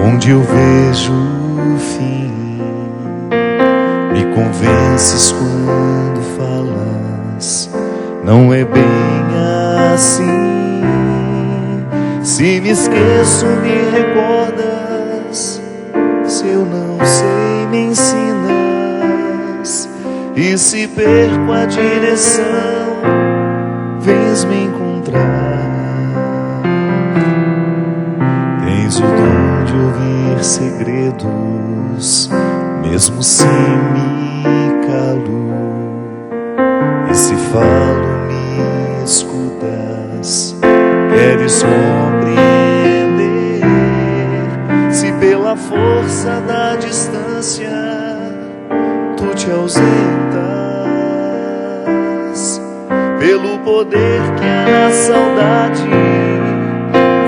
onde eu vejo o fim. Me convences quando falas, não é bem assim. Se me esqueço, me recordas. Se eu não sei, me ensinas. E se perco a direção, vens me encontrar. Tens o dom de ouvir segredos, mesmo se me calo. E se falo, me escutas. Queres compreender. Se pela força da distância tu te ausentas, pelo poder que há na saudade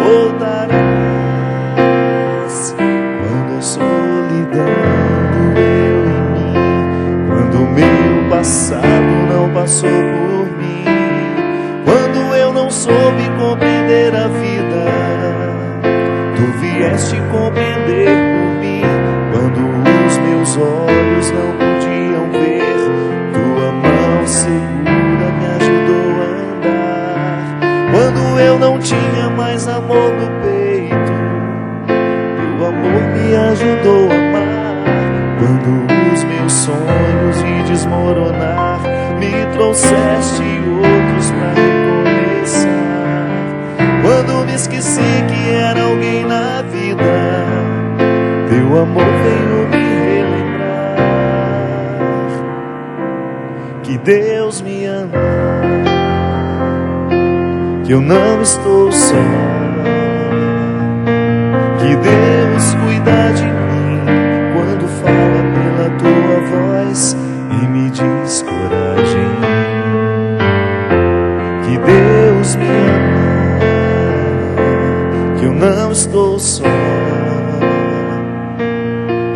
voltarás. Quando a solidão doeu em mim, quando o meu passado não passou por mim, quando eu não soube compreender a vida, tu vieste compreender por mim. Quando os meus olhos não podiam ver, tua mão segura me ajudou a andar. Quando eu não tinha mais amor no peito, teu amor me ajudou a amar. Quando os meus sonhos de desmoronar, me trouxeste outros pra recomeçar. Quando me esqueci que era alguém na vida, teu amor veio me relembrar que Deus me ama, que eu não estou só, que Deus cuida de mim quando fala pela tua voz e me diz coragem. Que Deus me ama, que eu não estou só,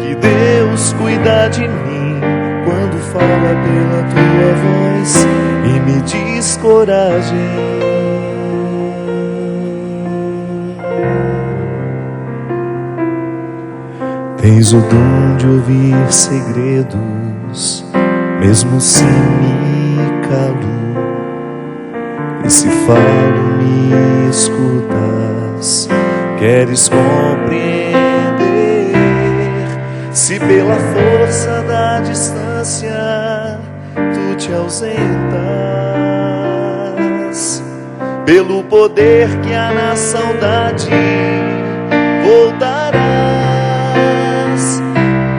que Deus cuida de mim quando fala pela tua voz e me diz coragem. Tens o dom de ouvir segredos, mesmo se me calo. E se falo, me escutas. Queres compreender. Se pela força da distância tu te ausentas, pelo poder que há na saudade voltarás.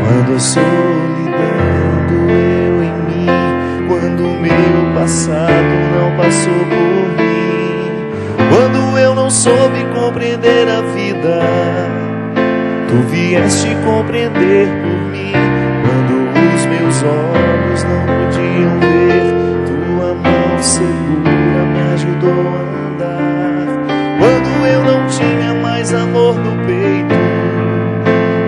Quando a solidão doeu em mim, quando o meu passado não passou por mim, quando eu não soube compreender a vida, tu vieste compreender por mim. Quando os meus olhos não podiam ver, tua mão segura me ajudou a andar. Quando eu não tinha mais amor no peito,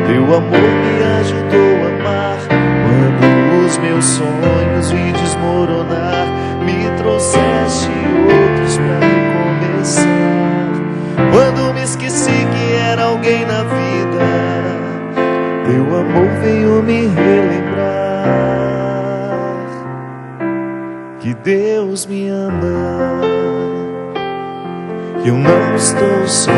teu amor me ajudou a amar. Quando os meus sonhos vi desmoronar, me trouxeste outros pra recomeçar. Quando me esqueci que era alguém na vida, teu amor veio me relembrar que Deus me ama, que eu não estou só,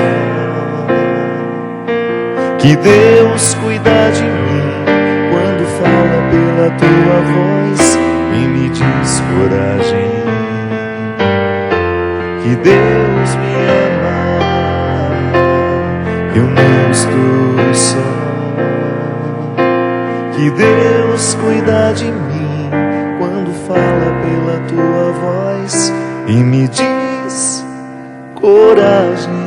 que Deus cuida de mim quando fala pela tua voz e me diz coragem. Que Deus me ama, eu não estou só, que Deus cuida de mim quando fala pela tua voz e me diz coragem.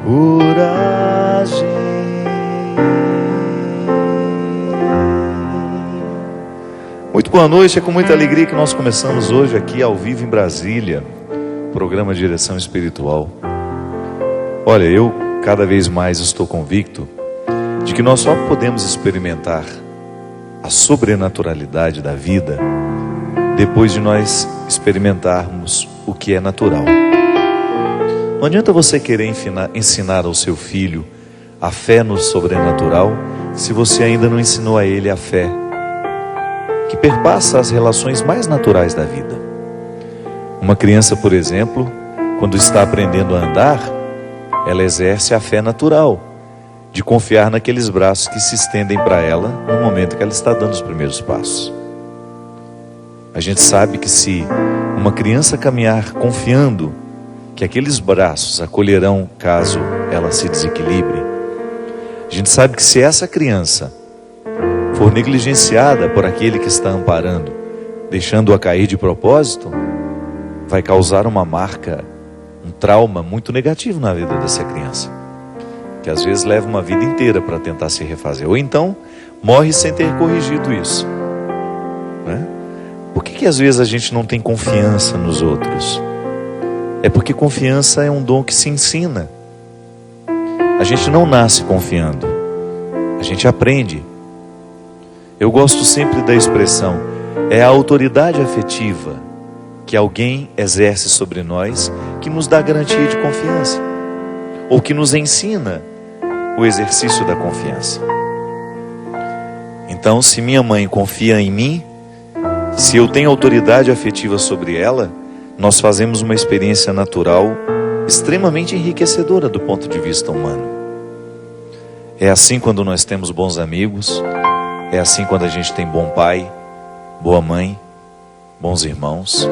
Coragem. Muito boa noite, é com muita alegria que nós começamos hoje aqui ao vivo em Brasília, programa Direção Espiritual. Olha, eu cada vez mais estou convicto de que nós só podemos experimentar a sobrenaturalidade da vida depois de nós experimentarmos o que é natural. Não adianta você querer ensinar ao seu filho a fé no sobrenatural se você ainda não ensinou a ele a fé que perpassa as relações mais naturais da vida. Uma criança, por exemplo, quando está aprendendo a andar, ela exerce a fé natural de confiar naqueles braços que se estendem para ela no momento que ela está dando os primeiros passos. A gente sabe que se uma criança caminhar confiando que aqueles braços acolherão caso ela se desequilibre, a gente sabe que se essa criança for negligenciada por aquele que está amparando, deixando-a cair de propósito, vai causar uma marca, um trauma muito negativo na vida dessa criança, que às vezes leva uma vida inteira para tentar se refazer, ou então morre sem ter corrigido isso, né? Por que às vezes a gente não tem confiança nos outros? É porque confiança é um dom que se ensina. A gente não nasce confiando, a gente aprende. Eu gosto sempre da expressão, é a autoridade afetiva que alguém exerce sobre nós que nos dá garantia de confiança, ou que nos ensina o exercício da confiança. Então, se minha mãe confia em mim, se eu tenho autoridade afetiva sobre ela, nós fazemos uma experiência natural extremamente enriquecedora do ponto de vista humano. É assim quando nós temos bons amigos, é assim quando a gente tem bom pai, boa mãe, bons irmãos,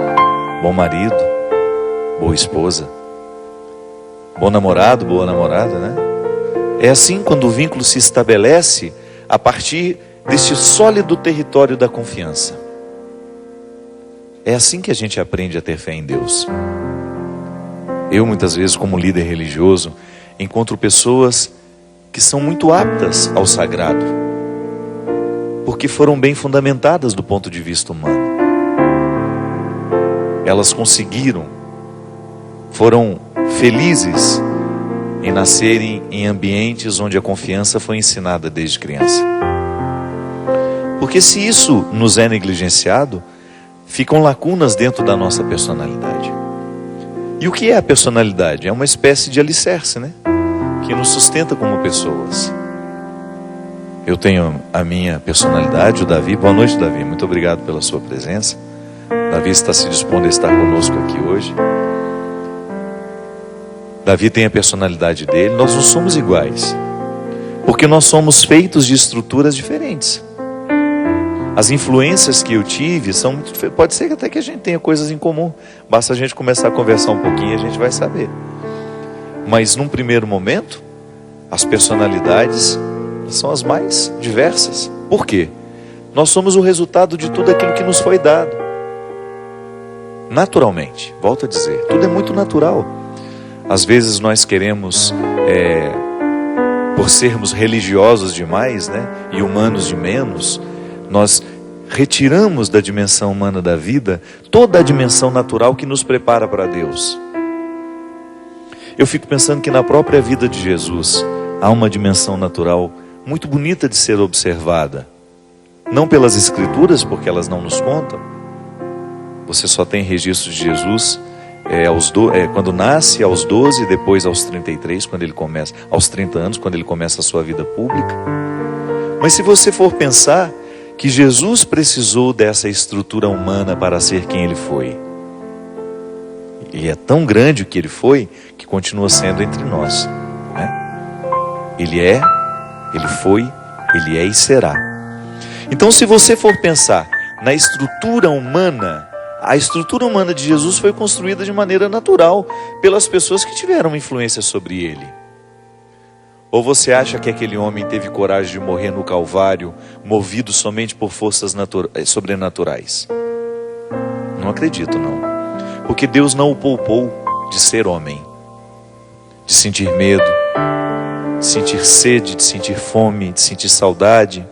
bom marido, boa esposa, bom namorado, boa namorada, né? É assim quando o vínculo se estabelece a partir deste sólido território da confiança. É assim que a gente aprende a ter fé em Deus. Eu muitas vezes, como líder religioso, encontro pessoas que são muito aptas ao sagrado, porque foram bem fundamentadas do ponto de vista humano. Elas conseguiram, foram felizes em nascerem em ambientes onde a confiança foi ensinada desde criança. Porque se isso nos é negligenciado, ficam lacunas dentro da nossa personalidade. E o que é a personalidade? É uma espécie de alicerce, né? Que nos sustenta como pessoas. Eu tenho a minha personalidade, o Davi. Boa noite, Davi. Muito obrigado pela sua presença. Davi está se dispondo a estar conosco aqui hoje. Davi tem a personalidade dele. Nós não somos iguais, porque nós somos feitos de estruturas diferentes. As influências que eu tive são muito diferentes. Pode ser que até que a gente tenha coisas em comum. Basta a gente começar a conversar um pouquinho e a gente vai saber. Mas num primeiro momento, as personalidades são as mais diversas. Por quê? Nós somos o resultado de tudo aquilo que nos foi dado. Naturalmente, volto a dizer, tudo é muito natural. Às vezes nós queremos, por sermos religiosos demais, né, e humanos de menos, nós retiramos da dimensão humana da vida toda a dimensão natural que nos prepara para Deus. Eu fico pensando que na própria vida de Jesus há uma dimensão natural muito bonita de ser observada. Não pelas Escrituras, porque elas não nos contam. Você só tem registro de Jesus quando nasce, aos 12, depois aos 33, quando ele começa, aos 30 anos, quando ele começa a sua vida pública. Mas se você for pensar que Jesus precisou dessa estrutura humana para ser quem ele foi, e é tão grande o que ele foi, que continua sendo entre nós, né? Ele é, ele foi, ele é e será. Então, se você for pensar na estrutura humana, a estrutura humana de Jesus foi construída de maneira natural pelas pessoas que tiveram influência sobre ele. Ou você acha que aquele homem teve coragem de morrer no Calvário, movido somente por forças sobrenaturais? Não acredito, não. Porque Deus não o poupou de ser homem, de sentir medo, de sentir sede, de sentir fome, de sentir saudade,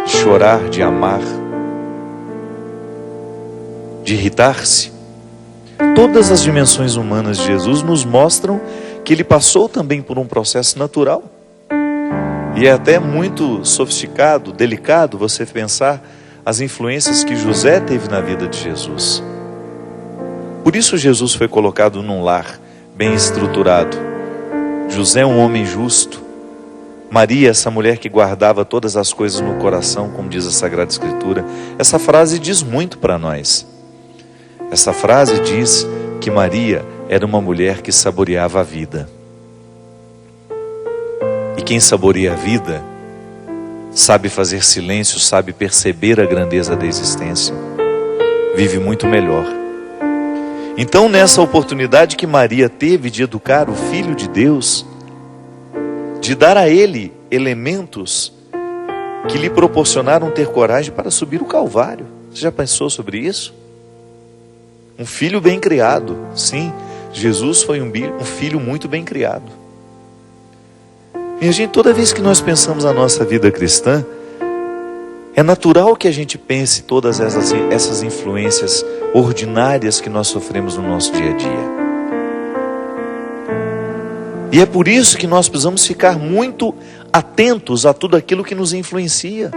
de chorar, de amar, de irritar-se. Todas as dimensões humanas de Jesus nos mostram que ele passou também por um processo natural. E é até muito sofisticado, delicado você pensar as influências que José teve na vida de Jesus. Por isso Jesus foi colocado num lar bem estruturado. José, um homem justo. Maria, essa mulher que guardava todas as coisas no coração, como diz a Sagrada Escritura. Essa frase diz muito para nós. Essa frase diz que Maria era uma mulher que saboreava a vida. E quem saboreia a vida sabe fazer silêncio, sabe perceber a grandeza da existência, vive muito melhor. Então, nessa oportunidade que Maria teve de educar o Filho de Deus, de dar a ele elementos que lhe proporcionaram ter coragem para subir o Calvário. Você já pensou sobre isso? Um filho bem criado. Sim, Jesus foi um filho muito bem criado. Minha gente, toda vez que nós pensamos a nossa vida cristã, é natural que a gente pense todas essas influências ordinárias que nós sofremos no nosso dia a dia. E é por isso que nós precisamos ficar muito atentos a tudo aquilo que nos influencia.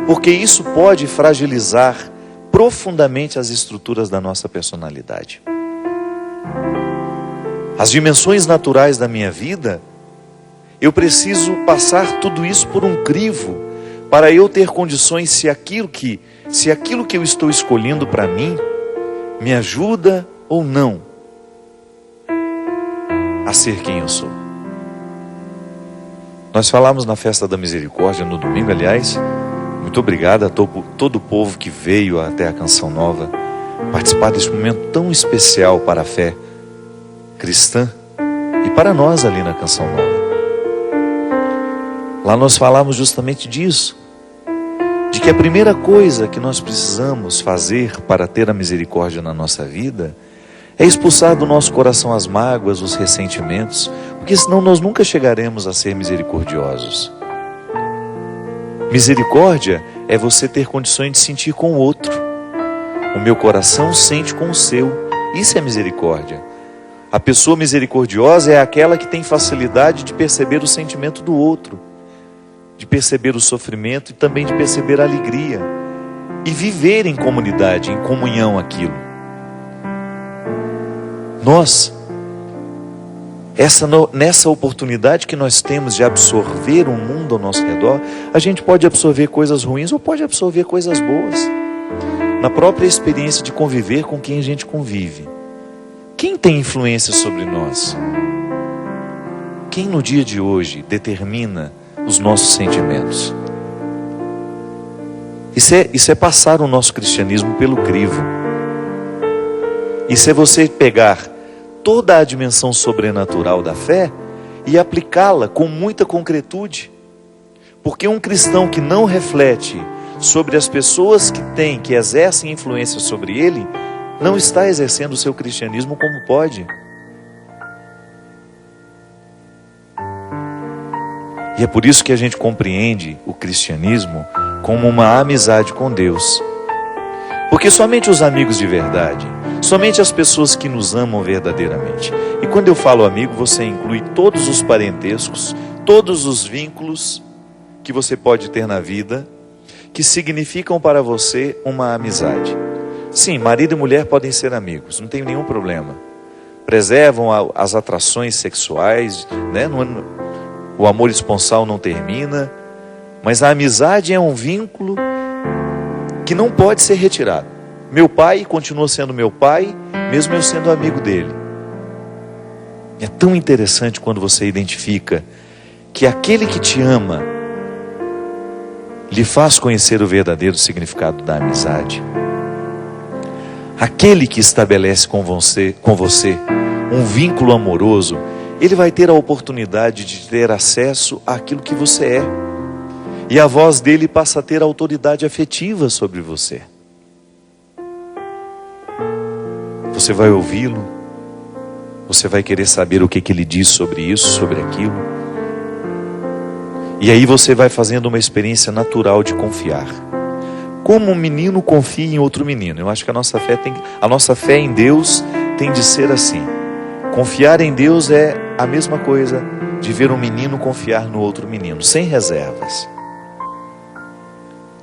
Porque isso pode fragilizar profundamente as estruturas da nossa personalidade. As dimensões naturais da minha vida, eu preciso passar tudo isso por um crivo, para eu ter condições, se aquilo que eu estou escolhendo para mim, me ajuda ou não a ser quem eu sou. Nós falamos na Festa da Misericórdia, no domingo, aliás. Muito obrigado a todo o povo que veio até a Canção Nova participar desse momento tão especial para a fé cristã e para nós ali na Canção Nova. Lá nós falamos justamente disso, de que a primeira coisa que nós precisamos fazer para ter a misericórdia na nossa vida é expulsar do nosso coração as mágoas, os ressentimentos, porque senão nós nunca chegaremos a ser misericordiosos. Misericórdia é você ter condições de sentir com o outro. O meu coração sente com o seu. Isso é misericórdia. A pessoa misericordiosa é aquela que tem facilidade de perceber o sentimento do outro, de perceber o sofrimento e também de perceber a alegria, e viver em comunidade, em comunhão aquilo. Nós, nessa oportunidade que nós temos de absorver o mundo ao nosso redor, a gente pode absorver coisas ruins ou pode absorver coisas boas. Na própria experiência de conviver com quem a gente convive. Quem tem influência sobre nós? Quem no dia de hoje determina os nossos sentimentos? Isso é passar o nosso cristianismo pelo crivo. Isso é você pegar toda a dimensão sobrenatural da fé e aplicá-la com muita concretude. Porque um cristão que não reflete sobre as pessoas que exercem influência sobre ele, não está exercendo o seu cristianismo como pode. E é por isso que a gente compreende o cristianismo como uma amizade com Deus. Porque somente os amigos de verdade, somente as pessoas que nos amam verdadeiramente. E quando eu falo amigo, você inclui todos os parentescos, todos os vínculos que você pode ter na vida, que significam para você uma amizade. Sim, marido e mulher podem ser amigos, não tem nenhum problema. Preservam as atrações sexuais, né? O amor esponsal não termina, mas a amizade é um vínculo que não pode ser retirado. Meu pai continua sendo meu pai, mesmo eu sendo amigo dele. É tão interessante quando você identifica que aquele que te ama lhe faz conhecer o verdadeiro significado da amizade. Aquele que estabelece com você um vínculo amoroso, ele vai ter a oportunidade de ter acesso àquilo que você é. E a voz dele passa a ter autoridade afetiva sobre você. Você vai ouvi-lo, você vai querer saber o que ele diz sobre isso, sobre aquilo. E aí você vai fazendo uma experiência natural de confiar. Como um menino confia em outro menino. Eu acho que a nossa fé em Deus tem de ser assim. Confiar em Deus é a mesma coisa de ver um menino confiar no outro menino, sem reservas.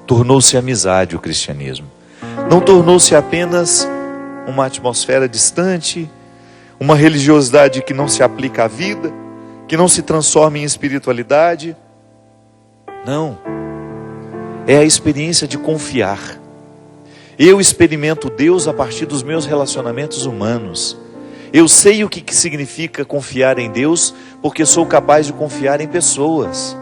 Tornou-se amizade o cristianismo. Não tornou-se apenas uma atmosfera distante, uma religiosidade que não se aplica à vida, que não se transforma em espiritualidade. Não, é a experiência de confiar. Eu experimento Deus a partir dos meus relacionamentos humanos. Eu sei o que significa confiar em Deus, porque sou capaz de confiar em pessoas.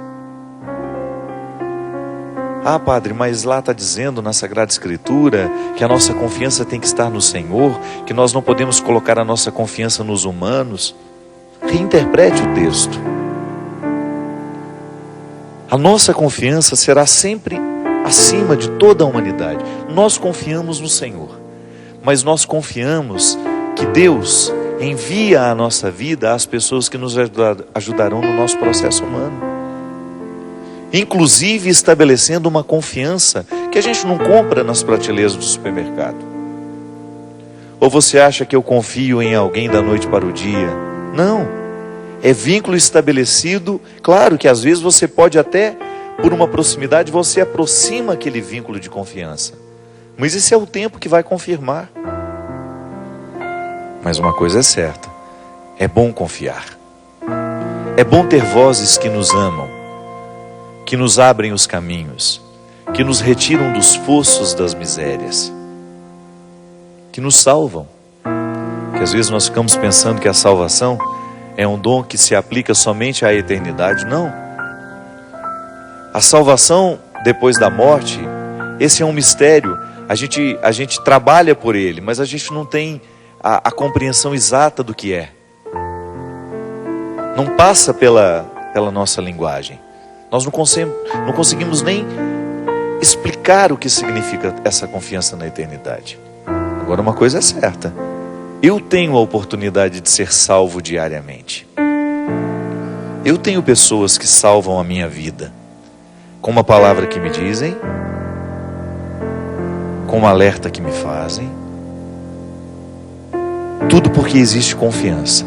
Ah, padre, mas lá está dizendo na Sagrada Escritura que a nossa confiança tem que estar no Senhor, que nós não podemos colocar a nossa confiança nos humanos. Reinterprete o texto. A nossa confiança será sempre acima de toda a humanidade. Nós confiamos no Senhor, mas nós confiamos que Deus envia à nossa vida as pessoas que nos ajudarão no nosso processo humano. Inclusive estabelecendo uma confiança que a gente não compra nas prateleiras do supermercado. Ou você acha que eu confio em alguém da noite para o dia? Não, é vínculo estabelecido. Claro que às vezes você pode até, por uma proximidade, você aproxima aquele vínculo de confiança. Mas esse é o tempo que vai confirmar. Mas uma coisa é certa, é bom confiar. É bom ter vozes que nos amam, que nos abrem os caminhos, que nos retiram dos fossos das misérias, que nos salvam. Que às vezes nós ficamos pensando que a salvação é um dom que se aplica somente à eternidade. Não. A salvação depois da morte, esse é um mistério. A gente trabalha por ele, mas a gente não tem a compreensão exata do que é. Não passa pela nossa linguagem. Nós não conseguimos nem explicar o que significa essa confiança na eternidade. Agora uma coisa é certa, eu tenho a oportunidade de ser salvo diariamente. Eu tenho pessoas que salvam a minha vida, com uma palavra que me dizem, com um alerta que me fazem. Tudo porque existe confiança.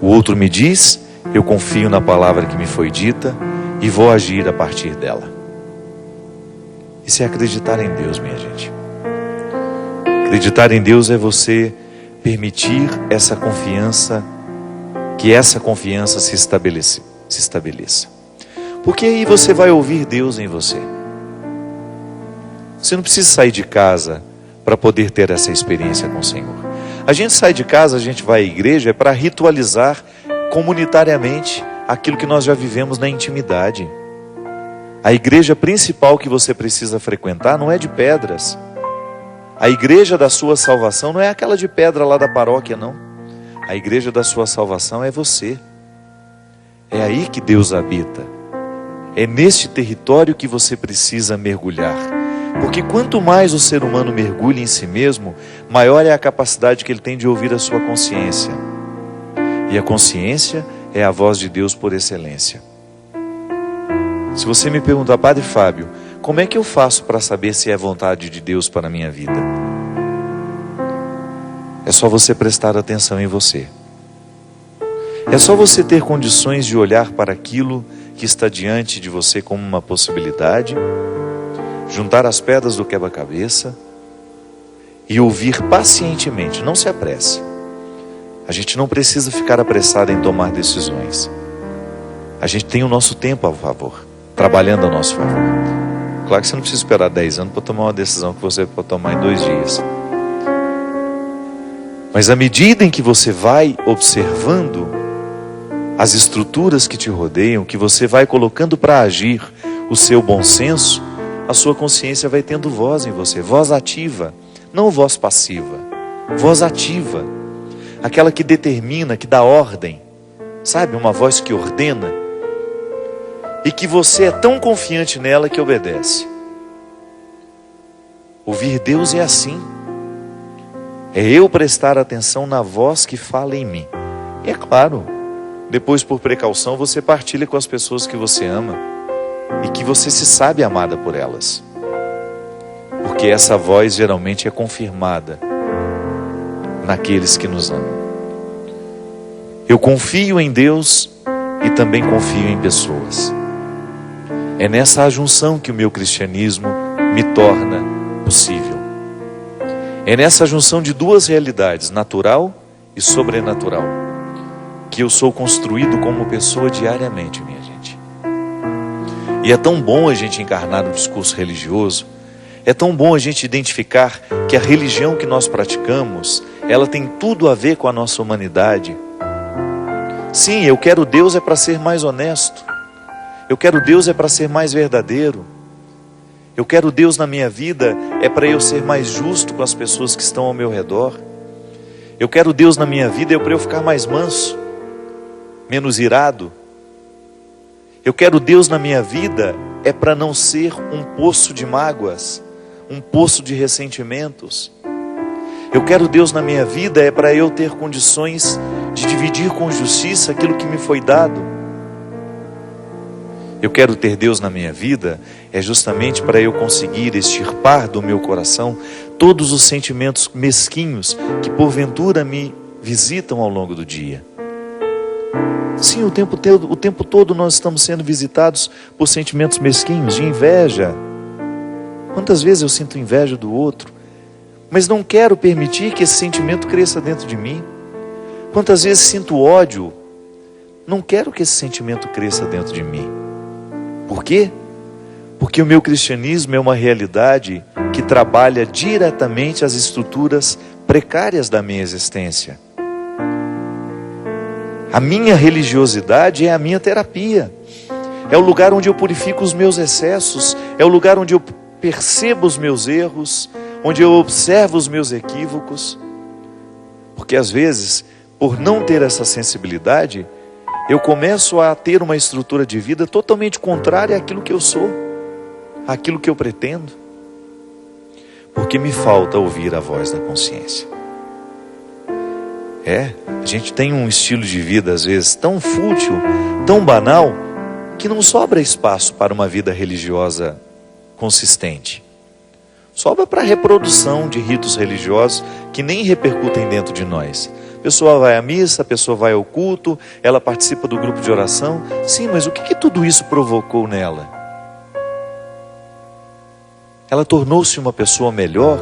O outro me diz, eu confio na palavra que me foi dita e vou agir a partir dela. Isso é acreditar em Deus, minha gente. Acreditar em Deus é você permitir essa confiança, que essa confiança se estabeleça. Porque aí você vai ouvir Deus em você. Você não precisa sair de casa para poder ter essa experiência com o Senhor. A gente sai de casa, a gente vai à igreja, é para ritualizar comunitariamente aquilo que nós já vivemos na intimidade. A igreja principal que você precisa frequentar não é de pedras. A igreja da sua salvação não é aquela de pedra lá da paróquia, não. A igreja da sua salvação é você. É aí que Deus habita. É neste território que você precisa mergulhar. Porque quanto mais o ser humano mergulha em si mesmo, maior é a capacidade que ele tem de ouvir a sua consciência. E a consciência é a voz de Deus por excelência. Se você me perguntar, Padre Fábio, como é que eu faço para saber se é vontade de Deus para a minha vida? É só você prestar atenção em você. É só você ter condições de olhar para aquilo que está diante de você como uma possibilidade, juntar as pedras do quebra-cabeça e ouvir pacientemente. Não se apresse. A gente não precisa ficar apressado em tomar decisões. A gente tem o nosso tempo a favor, trabalhando a nosso favor. Claro que você não precisa esperar 10 anos para tomar uma decisão que você pode tomar em 2 dias. Mas à medida em que você vai observando as estruturas que te rodeiam, que você vai colocando para agir o seu bom senso, a sua consciência vai tendo voz em você, voz ativa, não voz passiva, voz ativa. Aquela que determina, que dá ordem, sabe? Uma voz que ordena e que você é tão confiante nela que obedece. Ouvir Deus é assim. É eu prestar atenção na voz que fala em mim. E é claro, depois por precaução você partilha com as pessoas que você ama e que você se sabe amada por elas. Porque essa voz geralmente é confirmada naqueles que nos amam. Eu confio em Deus e também confio em pessoas. É nessa junção que o meu cristianismo me torna possível. É nessa junção de duas realidades, natural e sobrenatural, que eu sou construído como pessoa diariamente, minha gente. E é tão bom a gente encarnar o discurso religioso, é tão bom a gente identificar que a religião que nós praticamos, ela tem tudo a ver com a nossa humanidade. Sim, eu quero Deus é para ser mais honesto. Eu quero Deus é para ser mais verdadeiro. Eu quero Deus na minha vida é para eu ser mais justo com as pessoas que estão ao meu redor. Eu quero Deus na minha vida é para eu ficar mais manso, menos irado. Eu quero Deus na minha vida é para não ser um poço de mágoas, um poço de ressentimentos. Eu quero Deus na minha vida é para eu ter condições de dividir com justiça aquilo que me foi dado. Eu quero ter Deus na minha vida é justamente para eu conseguir extirpar do meu coração todos os sentimentos mesquinhos que porventura me visitam ao longo do dia. Sim, o tempo todo nós estamos sendo visitados por sentimentos mesquinhos, de inveja. Quantas vezes eu sinto inveja do outro, mas não quero permitir que esse sentimento cresça dentro de mim. Quantas vezes sinto ódio, não quero que esse sentimento cresça dentro de mim. Por quê? Porque o meu cristianismo é uma realidade que trabalha diretamente as estruturas precárias da minha existência. A minha religiosidade é a minha terapia. É o lugar onde eu purifico os meus excessos, é o lugar onde eu percebo os meus erros, onde eu observo os meus equívocos. Porque às vezes, por não ter essa sensibilidade, eu começo a ter uma estrutura de vida totalmente contrária àquilo que eu sou, àquilo que eu pretendo. Porque me falta ouvir a voz da consciência. A gente tem um estilo de vida às vezes tão fútil, tão banal, que não sobra espaço para uma vida religiosa consistente. Sobra para a reprodução de ritos religiosos que nem repercutem dentro de nós. A pessoa vai à missa, a pessoa vai ao culto, ela participa do grupo de oração. Sim, mas o que tudo isso provocou nela? Ela tornou-se uma pessoa melhor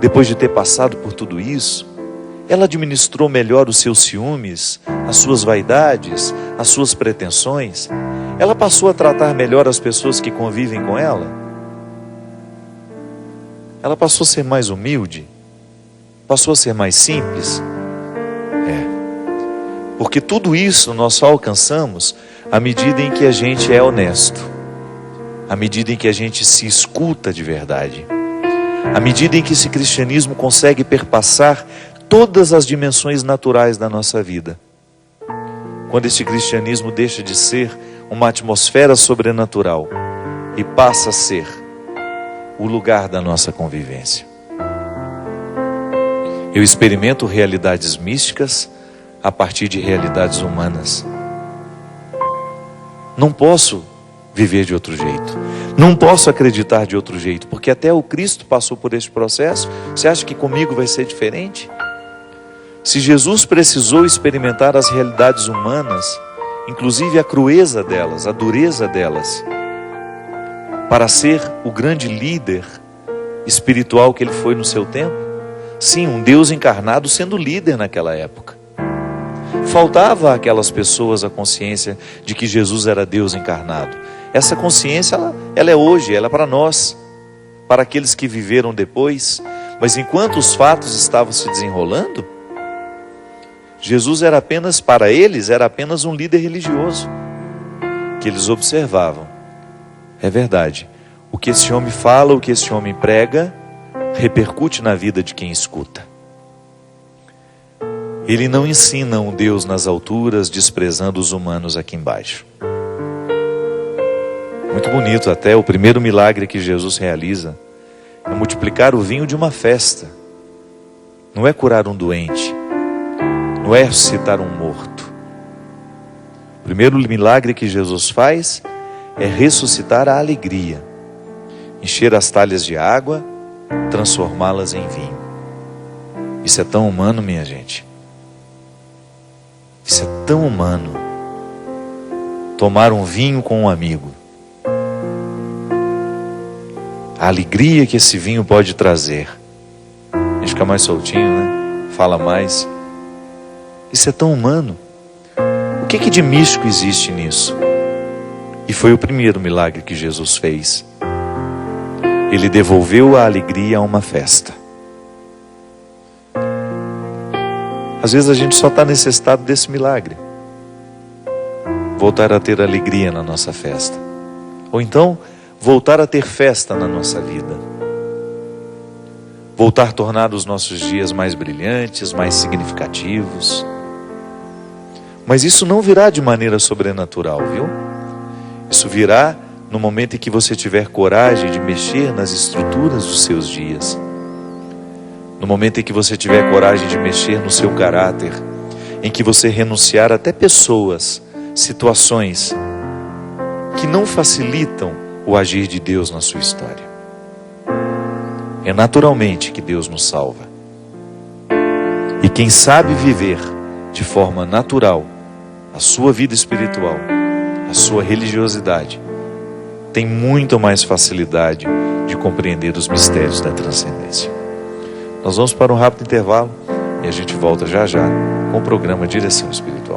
depois de ter passado por tudo isso? Ela administrou melhor os seus ciúmes, as suas vaidades, as suas pretensões? Ela passou a tratar melhor as pessoas que convivem com ela? Ela passou a ser mais humilde? Passou a ser mais simples? Porque tudo isso nós só alcançamos à medida em que a gente é honesto, à medida em que a gente se escuta de verdade, à medida em que esse cristianismo consegue perpassar todas as dimensões naturais da nossa vida. Quando esse cristianismo deixa de ser uma atmosfera sobrenatural e passa a ser o lugar da nossa convivência. Eu experimento realidades místicas a partir de realidades humanas. Não posso viver de outro jeito. Não posso acreditar de outro jeito, porque até o Cristo passou por este processo. Você acha que comigo vai ser diferente? Se Jesus precisou experimentar as realidades humanas, inclusive a crueza delas, a dureza delas, para ser o grande líder espiritual que ele foi no seu tempo, sim, um Deus encarnado sendo líder naquela época. Faltava àquelas pessoas a consciência de que Jesus era Deus encarnado. Essa consciência, ela é hoje, ela é para nós, para aqueles que viveram depois. Mas enquanto os fatos estavam se desenrolando, Jesus era apenas, para eles, era apenas um líder religioso, que eles observavam. É verdade, o que esse homem fala, o que esse homem prega, repercute na vida de quem escuta. Ele não ensina um Deus nas alturas, desprezando os humanos aqui embaixo. Muito bonito, até o primeiro milagre que Jesus realiza é multiplicar o vinho de uma festa. Não é curar um doente, não é ressuscitar um morto. O primeiro milagre que Jesus faz é ressuscitar a alegria, encher as talhas de água, transformá-las em vinho. Isso é tão humano, minha gente. Isso é tão humano. Tomar um vinho com um amigo. A alegria que esse vinho pode trazer. A gente fica mais soltinho, né? Fala mais. Isso é tão humano. O que de místico existe nisso? E foi o primeiro milagre que Jesus fez. Ele devolveu a alegria a uma festa. Às vezes a gente só está necessitado desse milagre. Voltar a ter alegria na nossa festa. Ou então, voltar a ter festa na nossa vida. Voltar a tornar os nossos dias mais brilhantes, mais significativos. Mas isso não virá de maneira sobrenatural, viu? Isso virá no momento em que você tiver coragem de mexer nas estruturas dos seus dias. No momento em que você tiver coragem de mexer no seu caráter. Em que você renunciar até pessoas, situações que não facilitam o agir de Deus na sua história. É naturalmente que Deus nos salva. E quem sabe viver de forma natural a sua vida espiritual, a sua religiosidade, tem muito mais facilidade de compreender os mistérios da transcendência. Nós vamos para um rápido intervalo e a gente volta já já com o programa Direção Espiritual.